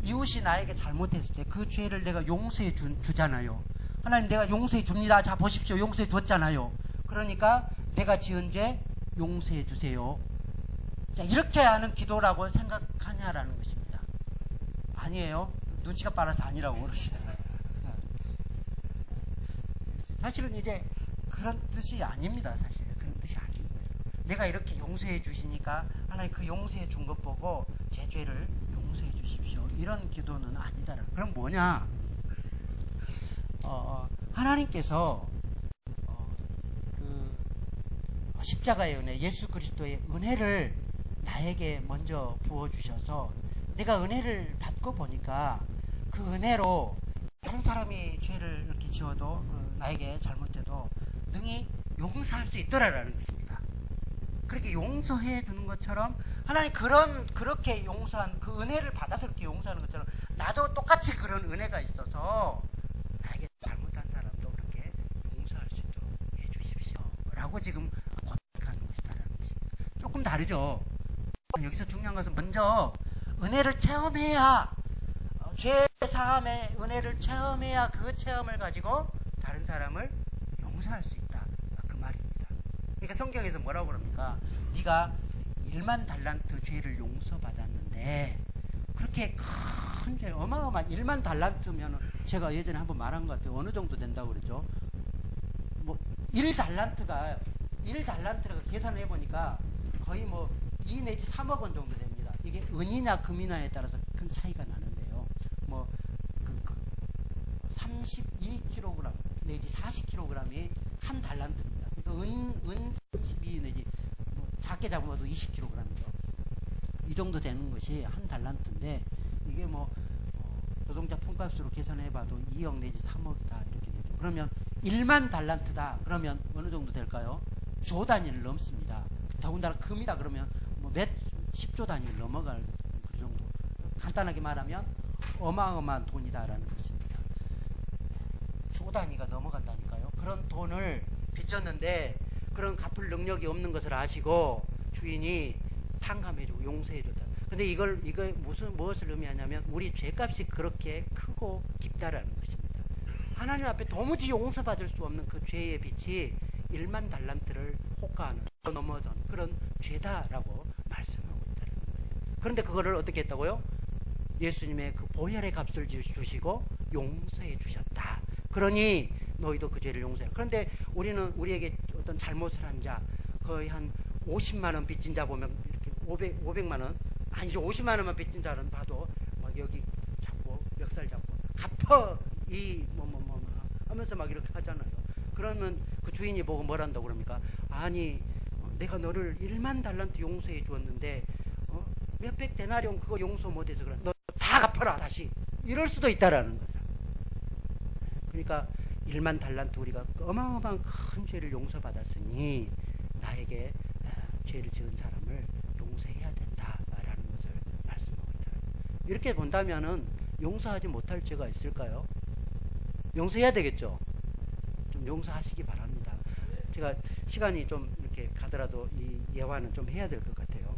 이웃이 나에게 잘못했을 때 그 죄를 내가 용서해 주잖아요. 하나님, 내가 용서해 줍니다. 자 보십시오, 용서해 줬잖아요. 그러니까 내가 지은 죄 용서해 주세요. 자, 이렇게 하는 기도라고 생각하냐라는 것입니다. 아니에요. 눈치가 빨라서 아니라고 그러시잖아요. 사실은 이제 그런 뜻이 아닙니다. 사실 그런 뜻이 아닌 거예요. 내가 이렇게 용서해 주시니까 하나님 그 용서해 준 것 보고 제 죄를 용서해 주십시오, 이런 기도는 아니다. 그럼 뭐냐? 하나님께서 그 십자가의 은혜, 예수 그리스도의 은혜를 나에게 먼저 부어주셔서 내가 은혜를 받고 보니까 그 은혜로 다른 사람이 죄를 이렇게 지어도 나에게 잘못돼도 능히 용서할 수 있더라라는 것입니다. 그렇게 용서해 주는 것처럼 하나님 그렇게 용서한 그 은혜를 받아서 그렇게 용서하는 것처럼 나도 똑같이 그런 은혜가 있어서 나에게 잘못한 사람도 그렇게 용서할 수 있도록 해주십시오 라고 지금 고백하는 것이다라는 것입니다. 조금 다르죠. 여기서 중요한 것은 먼저 은혜를 체험해야, 죄 사함의 은혜를 체험해야 그 체험을 가지고 다른 사람을 용서할 수 있다, 그 말입니다. 그러니까 성경에서 뭐라고 그럽니까? 네가 1만 달란트 죄를 용서받았는데 되는데 그렇게 큰 죄, 어마어마한 1만 달란트면 제가 예전에 한번 말한 것 같아요. 어느 정도 된다고 그랬죠? 뭐 1달란트가 계산을 해보니까 거의 뭐 2 내지 3억 원 정도 됩니다. 이게 은이나 금이나에 따라서 큰 차이가 나는데요. 뭐 32kg 내지 40kg이 한 달란트입니다. 그러니까 은 32 내지 뭐 작게 잡아도 20kg이죠. 이 정도 되는 것이 한 달란트인데 이게 뭐 노동자 품값으로 계산해봐도 2억 내지 3억이다 이렇게 되죠. 그러면 1만 달란트다 그러면 어느 정도 될까요? 조 단위를 넘습니다. 더군다나 금이다 그러면 뭐 몇 10조 단위를 넘어갈 그 정도. 간단하게 말하면 어마어마한 돈이다라는 것입니다. 조 단위가 넘어간다니까요. 그런 돈을 빚졌는데 그런 갚을 능력이 없는 것을 아시고 주인이 탕감해주고 용서해줬다. 근데 이거 무엇을 의미하냐면 우리 죄값이 그렇게 크고 깊다라는 것입니다. 하나님 앞에 도무지 용서받을 수 없는 그 죄의 빚이 1만 달란트를 호가하는 넘어선 그런 죄다라고 말씀하고 있다는 거예요. 그런데 그거를 어떻게 했다고요? 예수님의 그 보혈의 값을 주시고 용서해 주셨다. 그러니 너희도 그 죄를 용서해. 그런데 우리는 우리에게 어떤 잘못을 한 자, 거의 한 50만 원 빚진 자 보면 이렇게 500만 원, 아니죠 50만 원만 빚진 자는 봐도 막 여기 잡고 멱살 잡고 갚어 하면서 막 이렇게 하잖아요. 그러면 그 주인이 보고 뭐란다고 그럽니까? 아니 내가 너를 1만 달란트 용서해 주었는데 몇백 데나리온 그거 용서 못해서 그래. 너 다 갚아라 다시. 이럴 수도 있다라는 거죠. 그러니까 1만 달란트 우리가 어마어마한 큰 죄를 용서받았으니 나에게 죄를 지은 사람을 용서해야 된다라는 것을 말씀하고 있다. 이렇게 본다면은 용서하지 못할 죄가 있을까요? 용서해야 되겠죠. 좀 용서하시기 바랍니다. 제가 시간이 좀 이렇게 가더라도 이 예화는 좀 해야 될 것 같아요.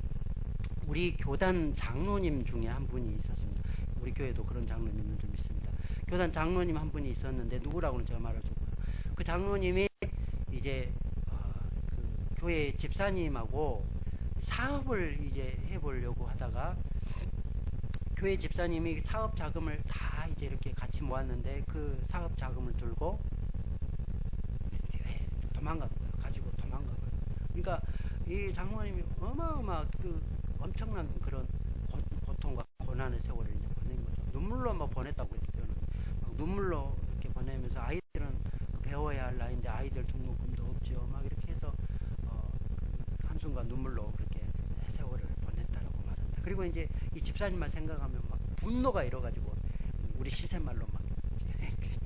우리 교단 장로님 중에 한 분이 있었습니다. 우리 교회도 그런 장로님은 좀 있습니다. 교단 장로님 한 분이 있었는데 누구라고는 제가 말할 수 없고요. 그 장로님이 이제 그 교회 집사님하고 사업을 이제 해보려고 하다가 교회 집사님이 사업 자금을 다 이제 이렇게 같이 모았는데 그 사업 자금을 들고 도망가고요. 가지고 도망가고요. 그러니까 이 장로님이 어마어마한 엄청난 그런 고통과 고난의 세월을 이제 보낸 거죠. 눈물로 막 보냈다고 했죠. 막 눈물로 이렇게 보내면서 아이들은 배워야 할 나이인데 아이들 등록금도 없죠. 막 이렇게 해서 한순간 눈물로 그렇게 세월을 보냈다라고 말한다. 그리고 이제 이 집사님만 생각하면 막 분노가 일어가지고 우리 시세말로 막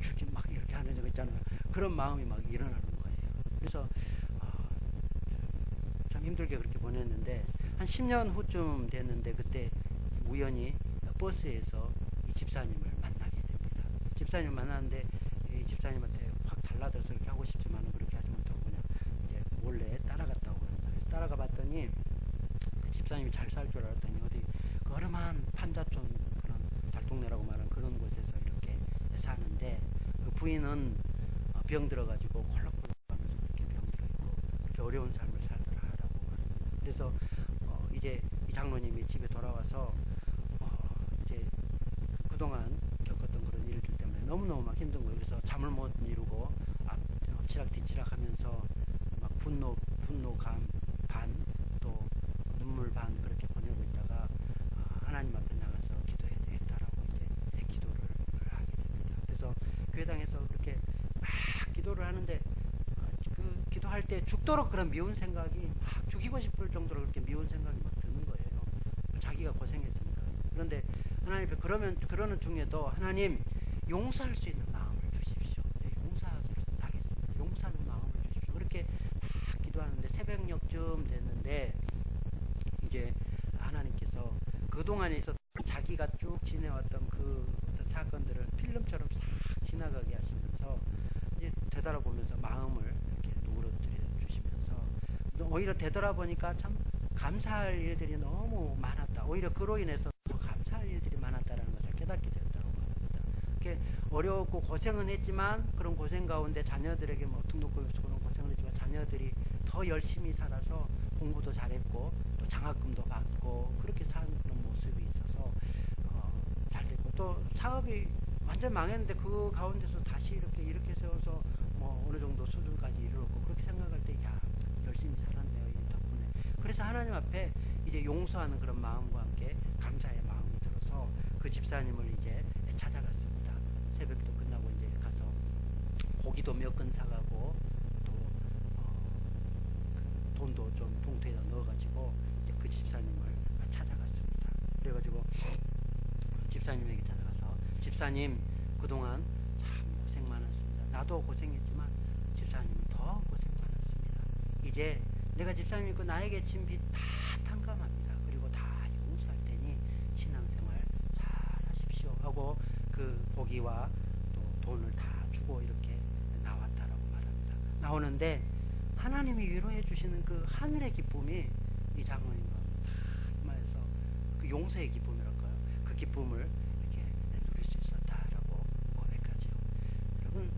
죽임 막 이렇게 하는 거 있잖아요. 그런 마음이 막 일어나는 거예요. 그래서 참 힘들게 그렇게 보냈는데 한 10년 후쯤 됐는데 그때 우연히 버스에서 이 집사님을 만나게 됩니다. 집사님을 만났는데 이 집사님한테 확 달라들어서 그렇게 하고 싶지만 그렇게 하지 못하고 그냥 이제 몰래 따라갔다고 합니다. 그래서 따라가 봤더니 그 집사님이 잘 살 줄 알았더니 어디 그 어마한 판자촌 그런 달동네라고 말하는 그런 곳에서 이렇게 사는데 그 부인은 병 들어가지고 콜록콜록하면서 그렇게 병 들어있고 그렇게 어려운 삶을 살더라라고 말합니다. 그래서 이제 이 장로님이 집에 돌아와서 이제 그동안 겪었던 그런 일들 때문에 너무너무 막 힘든 거예요. 그래서 잠을 못 이루고 엎치락뒤치락 하면서 막 분노감 반 또 눈물 반 그렇게 보내고 있다가 하나님 앞에 나가서 기도해야 되겠다라고 이제 기도를 하게 됩니다. 그래서 교회당에서 그렇게 막 기도를 하는데 그 기도할 때 죽도록 그런 미운 생각이 막 죽이고 싶을 정도로 그렇게 미운 생각이 막 드는 거예요. 자기가 고생했으니까. 그런데 하나님 앞에 그러는 중에도 하나님 용서할 수 있는 마음을 주십시오. 용서하기로 하겠습니다. 용서하는 마음을 주십시오. 그렇게 막 기도하는데 새벽녘쯤 됐는데 이제 하나님께서 그동안에 있었던 자기가 쭉 지내왔던 그 어떤 사건들을 필름처럼 싹 지나가게 하시면서 이제 되돌아보면서 마음을 이렇게 누그러뜨려 주시면서 오히려 되돌아보니까 참 감사할 일들이 너무 많았다. 오히려 그로 인해서 더 감사할 일들이 많았다라는 것을 깨닫게 되었다고 합니다. 이렇게 어려웠고 고생은 했지만 그런 고생 가운데 자녀들에게 뭐 등록금에서 그런 고생을 했지만 자녀들이 더 열심히 살아서 공부도 잘했고 또 장학금도 받고 그렇게 사는 그런 모습이 있어요. 또 사업이 완전 망했는데 그 가운데서 다시 이렇게 세워서 뭐 어느 정도 수준까지 이르렀고 그렇게 생각할 때 야 열심히 살았네요 이 덕분에. 그래서 하나님 앞에 이제 용서하는 그런 마음과 함께 감사의 마음이 들어서 그 집사님을 이제 찾아갔습니다. 새벽도 끝나고 이제 가서 고기도 몇 근 사가고 또 돈도 좀 봉투에다 넣어가지고 이제 그 집사님을 찾아갔습니다. 그래가지고 집사님에게 찾아가서 집사님 그동안 참 고생 많았습니다. 나도 고생했지만 집사님은 더 고생 많았습니다. 이제 내가 집사님이 그 나에게 진 빚 다 탕감합니다. 그리고 다 용서할 테니 신앙생활 잘 하십시오 하고 그 고기와 또 돈을 다 주고 이렇게 나왔다라고 말합니다. 나오는데 하나님이 위로해 주시는 그 하늘의 기쁨이 이 장모님과 다 임하여서 그 용서의 기쁨이랄까요? 그 기쁨을 이렇게 누릴 수 있었다라고 고백하죠. 여러분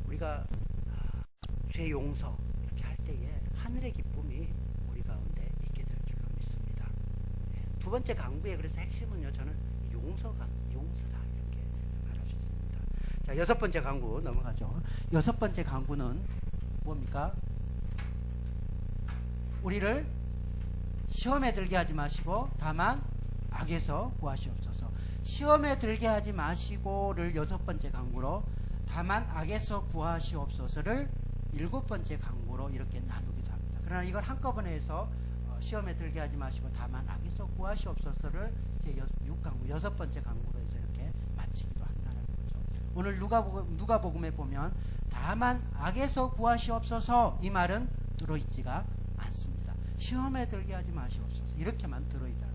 우리가 죄 용서 이렇게 할 때에 하늘의 기쁨이 우리 가운데 있게 될 줄로 믿습니다. 두 번째 강구의 그래서 핵심은요, 저는 용서다 이렇게 말할 수 있습니다. 자, 여섯 번째 강구 넘어가죠. 여섯 번째 강구는 뭡니까? 우리를 시험에 들게 하지 마시고 다만 악에서 구하시옵소서. 시험에 들게 하지 마시고를 여섯 번째 강구로, 다만 악에서 구하시옵소서를 일곱 번째 강구로 이렇게 나누기도 합니다. 그러나 이걸 한꺼번에 해서 시험에 들게 하지 마시고 다만 악에서 구하시옵소서를 제 6강구, 여섯 번째 강구로 해서 이렇게 마치기도 한다는 거죠. 오늘 누가복음에 보면 다만 악에서 구하시옵소서 이 말은 들어있지가 않습니다. 시험에 들게 하지 마시옵소서 이렇게만 들어있다.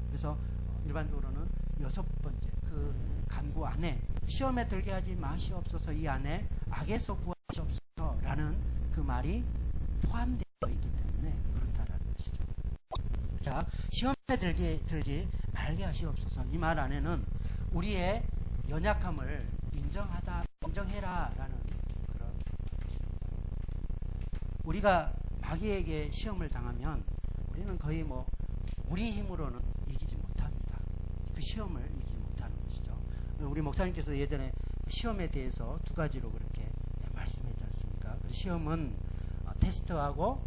그래서 일반적으로는 여섯 번째 그 간구 안에 시험에 들게 하지 마시옵소서 이 안에 악에서 구하시옵소서라는 그 말이 포함되어 있기 때문에 그렇다라는 것이죠. 자, 시험에 들지 말게 하시옵소서 이 말 안에는 우리의 연약함을 인정해라라는 그런 뜻입니다. 우리가 마귀에게 시험을 당하면 우리는 거의 뭐 우리 힘으로는 이기지 못합니다. 그 시험을 이기지 못하는 것이죠. 우리 목사님께서 예전에 시험에 대해서 두 가지로 그렇게 말씀했지 않습니까? 그 시험은 테스트하고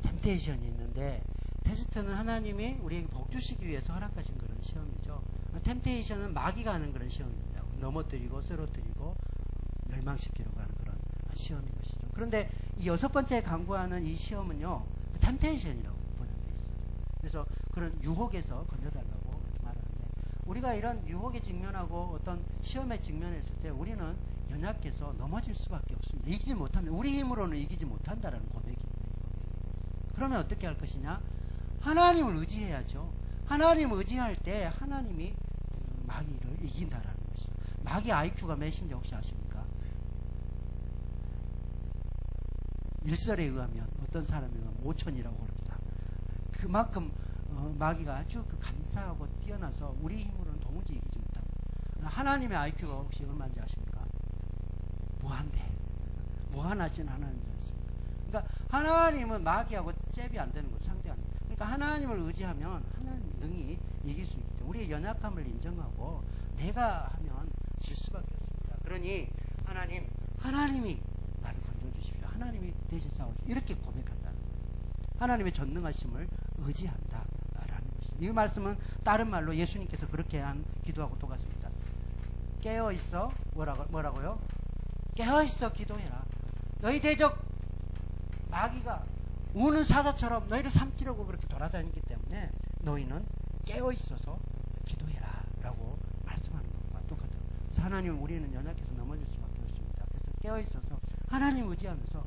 템테이션이 있는데, 테스트는 하나님이 우리에게 복 주시기 위해서 허락하신 그런 시험이죠. 템테이션은 마귀가 하는 그런 시험입니다. 넘어뜨리고 쓰러뜨리고 멸망시키려고 하는 그런 시험인 것이죠. 그런데 이 여섯 번째 강구하는 이 시험은요, 템테이션이라고 번역되어 있어요. 그래서 그런 유혹에서 건져달라고 이렇게 말하는데, 우리가 이런 유혹에 직면하고 어떤 시험에 직면했을 때 우리는 연약해서 넘어질 수밖에 없습니다. 이기지 못하면, 우리 힘으로는 이기지 못한다라는 고백입니다. 그러면 어떻게 할 것이냐? 하나님을 의지해야죠. 하나님을 의지할 때 하나님이 마귀를 이긴다라는 것이죠. 마귀 IQ가 몇인지 혹시 아십니까? 일설에 의하면 어떤 사람에 의하면 5천이라고 그럽니다. 그만큼 마귀가 아주 감사하고 뛰어나서 우리 힘으로는 도무지 이기지 못합니다. 하나님의 IQ가 혹시 얼마인지 아십니까? 무한하신 하나님이지 않습니까? 그러니까 하나님은 마귀하고 잽이 안 되는 거죠. 상대 안 돼요. 그러니까 하나님을 의지하면 하나님 능히 이길 수 있기 때문에 우리의 연약함을 인정하고 내가 하면 질 수밖에 없습니다. 그러니 하나님이 나를 건져주십시오. 하나님이 대신 싸워주십시오. 이렇게 고백한다. 하나님의 전능하심을 의지한다라는 것입니다. 이 말씀은 다른 말로 예수님께서 그렇게 한 기도하고 똑같습니다. 깨어있어. 뭐라고요? 깨어있어 기도해라. 너희 대적 마귀가 우는 사자처럼 너희를 삼키려고 그렇게 돌아다니기 때문에 너희는 깨어있어서 기도해라 라고 말씀하는 것과 똑같아요. 그래서 하나님, 우리는 연약해서 넘어질 수밖에 없습니다. 그래서 깨어있어서 하나님 의지하면서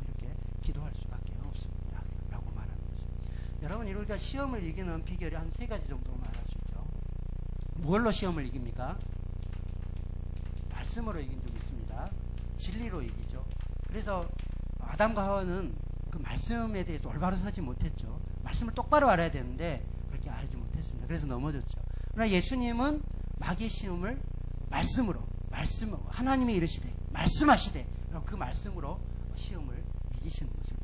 이렇게 기도할 수밖에 없습니다 라고 말하는 거죠. 여러분, 우리가 시험을 이기는 비결이 한 세 가지 정도 말할 수 있죠. 뭘로 시험을 이깁니까? 말씀으로 이긴 적이 있습니다. 진리로 이기죠. 그래서 아담과 하와는 그 말씀에 대해서 올바로 서지 못했죠. 말씀을 똑바로 알아야 되는데 그렇게 알지 못했습니다. 그래서 넘어졌죠. 그러나 예수님은 마귀의 시험을 말씀으로 하나님이 이르시되 말씀하시되 그 말씀으로 시험을 이기시는 것을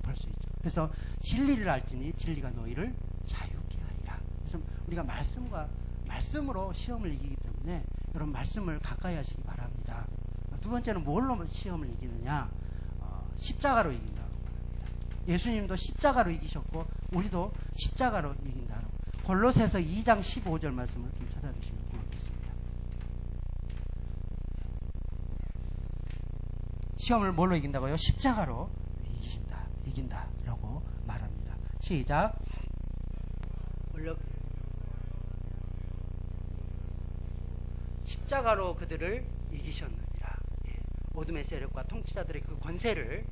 볼 수 있죠. 그래서 진리를 알지니 진리가 너희를 자유케 하리라. 그래서 우리가 말씀으로 시험을 이기기 때문에 때문에 여러분 말씀을 가까이 하시기 바랍니다. 두 번째는 뭘로 시험을 이기느냐? 십자가로 이긴다고 말합니다. 예수님도 십자가로 이기셨고 우리도 십자가로 이긴다고. 골로새서 2장 15절 말씀을 좀 찾아주시면 고맙겠습니다. 시험을 뭘로 이긴다고요? 십자가로 이긴다라고 말합니다. 시작. 십자가로 그들을 이기셨느니라. 어둠의 세력과 통치자들의 그 권세를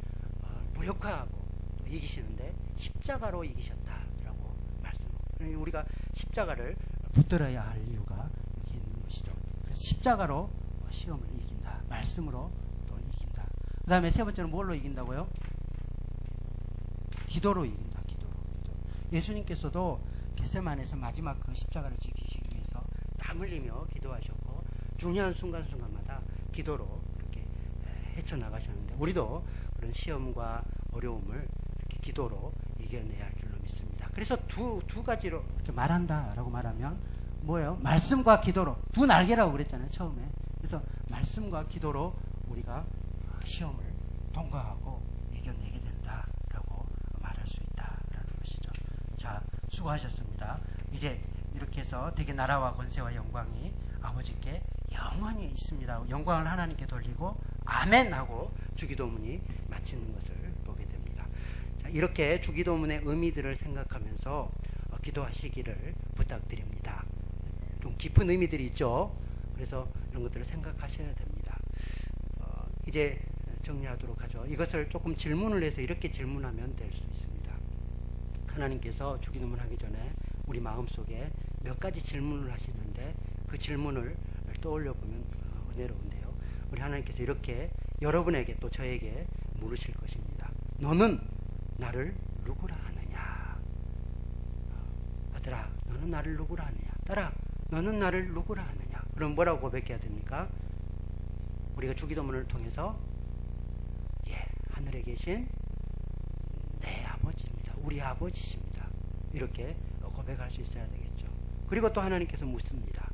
무력화하고 또 이기시는데 십자가로 이기셨다라고 말씀합니다. 우리가 십자가를 붙들어야 할 이유가 여기 있는 것이죠. 그래서 십자가로 시험을 이긴다. 말씀으로 또 이긴다. 그 다음에 세 번째는 뭘로 이긴다고요? 기도로 이긴다. 기도. 예수님께서도 겟세마네에서 마지막 그 십자가를 지키시기 위해서 땀 흘리며 기도하셨고 중요한 순간순간마다 기도로 이렇게 헤쳐나가셨는데 우리도 그런 시험과 어려움을 이렇게 기도로 이겨내야 할 줄로 믿습니다. 그래서 두 가지로 말한다라고 말하면 뭐예요? 말씀과 기도로. 두 날개라고 그랬잖아요, 처음에. 그래서 말씀과 기도로 우리가 시험을 통과하고 이겨내게 된다라고 말할 수 있다라는 것이죠. 자, 수고하셨습니다. 이제 이렇게 해서 되게 나라와 권세와 영광이 아버지께 영원히 있습니다. 영광을 하나님께 돌리고 아멘 하고 주기도문이 마치는 것을 보게 됩니다. 자, 이렇게 주기도문의 의미들을 생각하면서 기도하시기를 부탁드립니다. 좀 깊은 의미들이 있죠. 그래서 이런 것들을 생각하셔야 됩니다. 이제 정리하도록 하죠. 이것을 조금 질문을 해서 이렇게 질문하면 될 수 있습니다. 하나님께서 주기도문 하기 전에 우리 마음속에 몇 가지 질문을 하시는데 그 질문을 떠올려 보면 은혜로운데요. 우리 하나님께서 이렇게 여러분에게 또 저에게 물으실 것입니다. 너는 나를 누구라 하느냐? 아들아, 너는 나를 누구라 하느냐? 딸아, 너는 나를 누구라 하느냐? 그럼 뭐라고 고백해야 됩니까? 우리가 주기도문을 통해서 하늘에 계신 내 아버지입니다. 우리 아버지십니다. 이렇게 고백할 수 있어야 되겠죠. 그리고 또 하나님께서 묻습니다.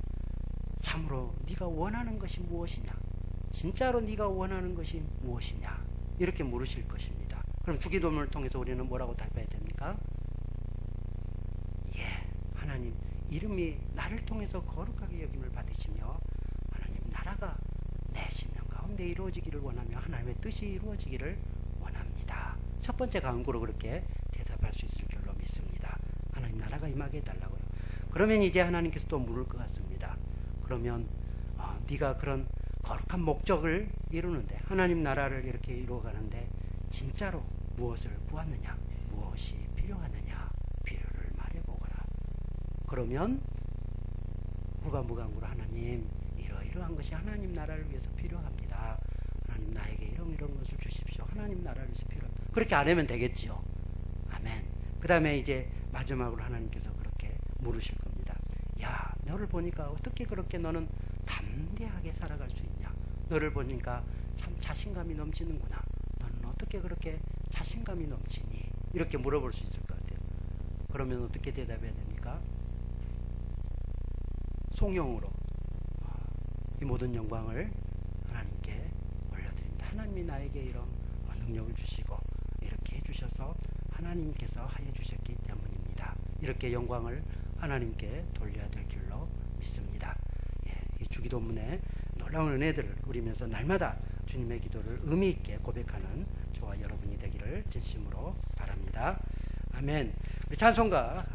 참으로 네가 원하는 것이 무엇이냐? 진짜로 네가 원하는 것이 무엇이냐? 이렇게 물으실 것입니다. 그럼 주기도문을 통해서 우리는 뭐라고 답해야 됩니까? 하나님 이름이 나를 통해서 거룩하게 여김을 받으시며 하나님 나라가 내 심령 가운데 이루어지기를 원하며 하나님의 뜻이 이루어지기를 원합니다. 첫 번째 간구로 그렇게 대답할 수 있을 줄로 믿습니다. 하나님 나라가 임하게 해달라고요. 그러면 이제 하나님께서 또 물을 것 같습니다. 그러면 네가 그런 거룩한 목적을 이루는데 하나님 나라를 이렇게 이루어가는데 진짜로 무엇을 구하느냐? 무엇이 필요하느냐? 필요를 말해보거라. 그러면 후반부간구로 하나님 이러이러한 것이 하나님 나라를 위해서 필요합니다. 하나님 나에게 이런 것을 주십시오. 하나님 나라를 위해서 필요합니다. 그렇게 안 하면 되겠지요. 아멘. 그 다음에 이제 마지막으로 하나님께서 그렇게 물으실 겁니다. 야, 너를 보니까 어떻게 그렇게 너는 담대하게 살아갈 수 있냐? 너를 보니까 참 자신감이 넘치는구나. 너는 어떻게 그렇게 자신감이 넘치니? 이렇게 물어볼 수 있을 것 같아요. 그러면 어떻게 대답해야 됩니까? 송영으로 이 모든 영광을 하나님께 올려드립니다. 하나님이 나에게 이런 능력을 주시고 이렇게 해주셔서 하나님께서 하여 주셨기 때문입니다. 이렇게 영광을 하나님께 돌려야 될 줄로 믿습니다. 이 주기도문의 놀라운 은혜들을 누리면서 날마다 주님의 기도를 의미 있게 고백하는 저와 여러분이 되기를 진심으로 바랍니다. 아멘. 우리 찬송가